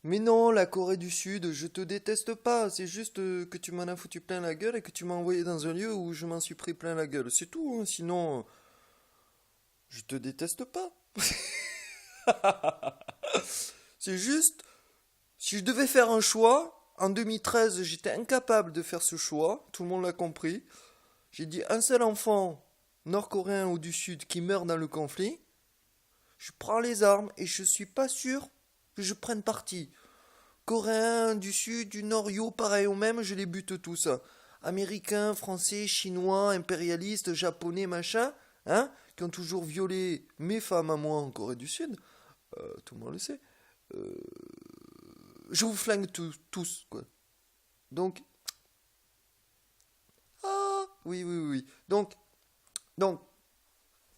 Mais non, la Corée du Sud, je te déteste pas. C'est juste que tu m'en as foutu plein la gueule et que tu m'as envoyé dans un lieu où je m'en suis pris plein la gueule. C'est tout, hein. Sinon, je te déteste pas. C'est juste, si je devais faire un choix, en 2013, j'étais incapable de faire ce choix. Tout le monde l'a compris. J'ai dit un seul enfant nord-coréen ou du Sud qui meurt dans le conflit. Je prends les armes et je suis pas sûr que je prenne parti. Coréens du Sud, du Nord, yo, pareil au même, je les bute tous. Américains, Français, Chinois, impérialistes, Japonais, machin, hein, qui ont toujours violé mes femmes à moi en Corée du Sud, tout le monde le sait. Euh, je vous flingue tous, quoi. Donc, ah, oui, oui, oui. Oui. Donc,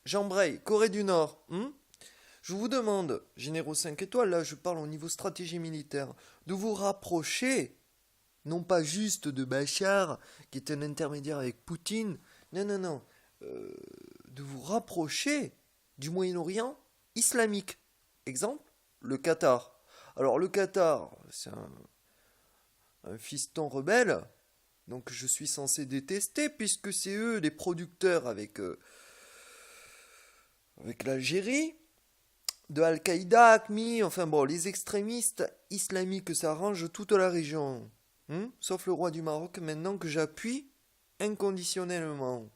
j'embraye. Corée du Nord, je vous demande, généraux 5 étoiles, là je parle au niveau stratégie militaire, de vous rapprocher, non pas juste de Bachar, qui est un intermédiaire avec Poutine, non, non, non, euh, de vous rapprocher du Moyen-Orient islamique. Exemple, le Qatar. Alors le Qatar, c'est un fiston rebelle, donc je suis censé détester, puisque c'est eux les producteurs avec l'Algérie de Al-Qaïda, ACMI, enfin bon, les extrémistes islamiques s'arrangent toute la région. Sauf le roi du Maroc, maintenant que j'appuie inconditionnellement.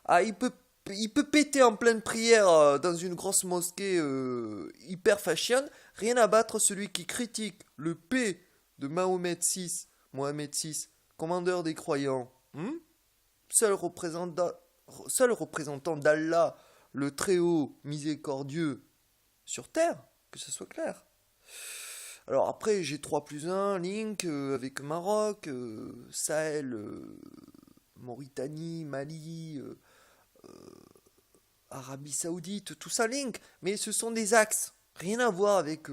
Ah, il peut péter en pleine prière dans une grosse mosquée hyper fashion, rien à battre celui qui critique le P de Mohamed VI, commandeur des croyants. Seul représentant, seul représentant d'Allah, le Très-Haut, miséricordieux, sur Terre, que ce soit clair. Alors après, j'ai 3 plus 1, Link, avec Maroc, Sahel, Mauritanie, Mali, Arabie Saoudite, tout ça Link. Mais ce sont des axes, rien à voir avec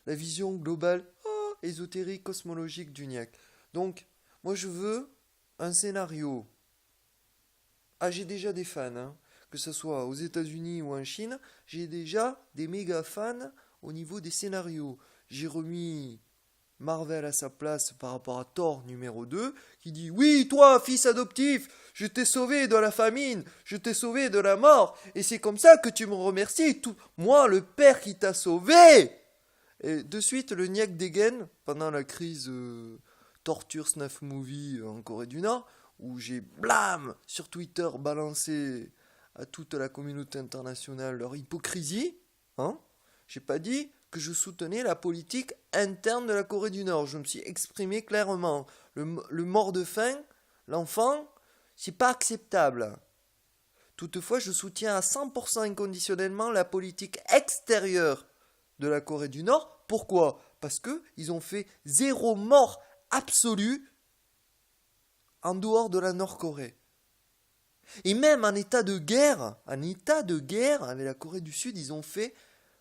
la vision globale, ésotérique, cosmologique du NIAC. Donc, moi je veux un scénario. Ah, j'ai déjà des fans, hein. Que ce soit aux États-Unis ou en Chine, j'ai déjà des méga fans au niveau des scénarios. J'ai remis Marvel à sa place par rapport à Thor numéro 2, qui dit: oui, toi, fils adoptif, je t'ai sauvé de la famine, je t'ai sauvé de la mort, et c'est comme ça que tu me remercies, tout, moi, le père qui t'a sauvé. Et de suite, le niaque dégaine pendant la crise Torture Snuff Movie en Corée du Nord, où j'ai blam sur Twitter balancé à toute la communauté internationale leur hypocrisie. Hein. J'ai pas dit que je soutenais la politique interne de la Corée du Nord. Je me suis exprimé clairement. Le mort de faim, l'enfant, c'est pas acceptable. Toutefois, je soutiens à 100% inconditionnellement la politique extérieure de la Corée du Nord. Pourquoi? Parce que ils ont fait zéro mort absolu en dehors de la Nord-Corée. Et même en état de guerre, avec la Corée du Sud, ils ont fait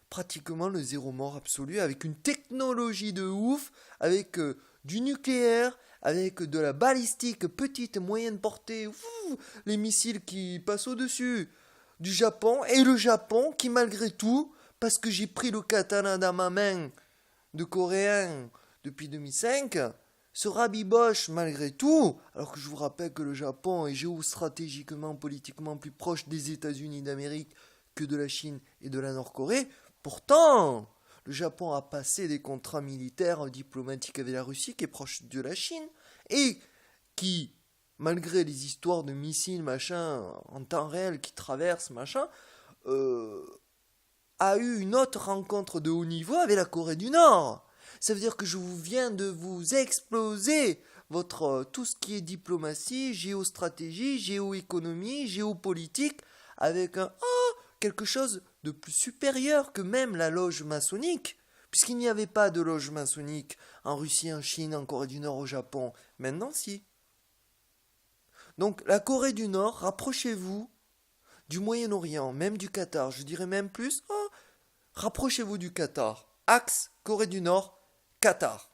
pratiquement le zéro mort absolu, avec une technologie de ouf, avec du nucléaire, avec de la balistique petite et moyenne portée, les missiles qui passent au-dessus du Japon, et le Japon qui malgré tout, parce que j'ai pris le katana dans ma main de coréen depuis 2005, se rabiboche malgré tout, alors que je vous rappelle que le Japon est géostratégiquement, politiquement plus proche des États-Unis d'Amérique que de la Chine et de la Nord-Corée. Pourtant, le Japon a passé des contrats militaires diplomatiques avec la Russie, qui est proche de la Chine, et qui, malgré les histoires de missiles, machin, en temps réel qui traversent, machin, a eu une autre rencontre de haut niveau avec la Corée du Nord. Ça veut dire que je viens de vous exploser votre tout ce qui est diplomatie, géostratégie, géoéconomie, géopolitique, avec quelque chose de plus supérieur que même la loge maçonnique, puisqu'il n'y avait pas de loge maçonnique en Russie, en Chine, en Corée du Nord, au Japon. Maintenant, si. Donc, la Corée du Nord, rapprochez-vous du Moyen-Orient, même du Qatar, je dirais même plus, rapprochez-vous du Qatar. Axe Corée du Nord, Qatar.